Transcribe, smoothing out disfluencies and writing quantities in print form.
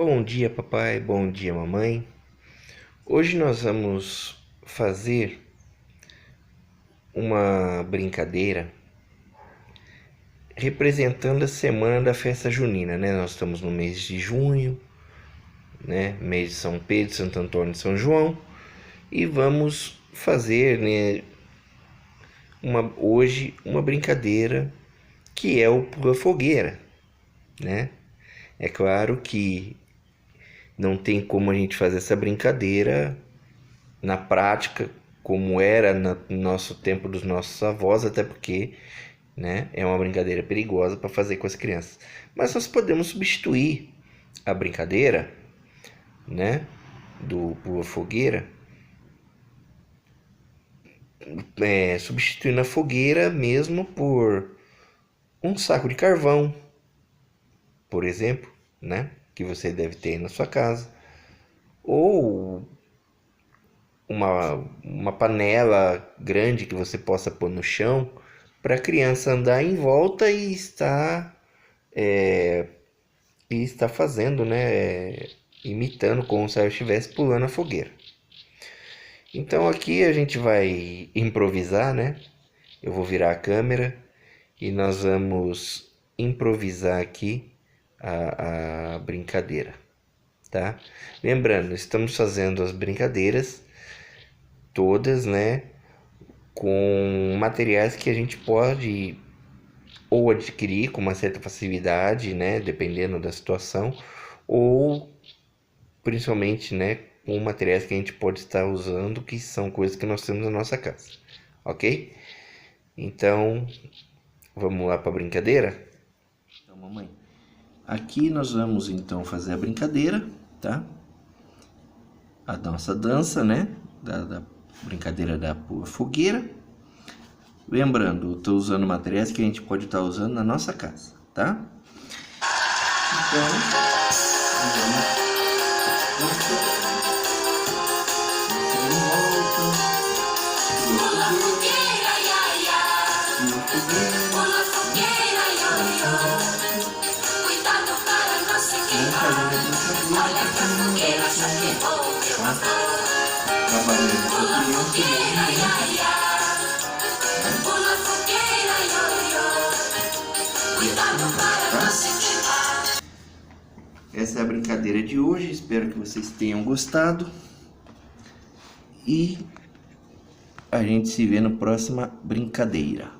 Bom dia, papai. Bom dia, mamãe. Hoje nós vamos fazer uma brincadeira representando a semana da festa junina, né? Nós estamos no mês de junho, né? Mês de São Pedro, Santo Antônio e São João, e vamos fazer, né, hoje uma brincadeira que é o pula fogueira, né? É claro que não tem como a gente fazer essa brincadeira na prática, como era no nosso tempo dos nossos avós, até porque, né, é uma brincadeira perigosa para fazer com as crianças. Mas nós podemos substituir a brincadeira, né, do pula fogueira, substituindo a fogueira mesmo por um saco de carvão, por exemplo, né, que você deve ter na sua casa, ou uma panela grande que você possa pôr no chão para a criança andar em volta e estar fazendo, né, imitando como se ela estivesse pulando a fogueira. Então aqui a gente vai improvisar, né? Eu vou virar a câmera e nós vamos improvisar aqui a brincadeira, tá? Lembrando, estamos fazendo as brincadeiras todas, né, com materiais que a gente pode ou adquirir com uma certa facilidade, né, dependendo da situação, ou principalmente, né, com materiais que a gente pode estar usando, que são coisas que nós temos na nossa casa, ok? Então, vamos lá para a brincadeira? Então, mamãe, aqui nós vamos então fazer a brincadeira, tá? A nossa dança, né, da brincadeira da fogueira. Lembrando, eu estou usando materiais que a gente pode estar usando na nossa casa, tá? Então, pula fogueira, ia, ia. Pula fogueira, io, io. Cuidado para não se queimar. Olha que a fogueira já queimou meu amor. Pula fogueira, ia, ia. Pula fogueira, io, io. Cuidado para não se queimar. Essa é a brincadeira de hoje, espero que vocês tenham gostado. E a gente se vê na próxima brincadeira.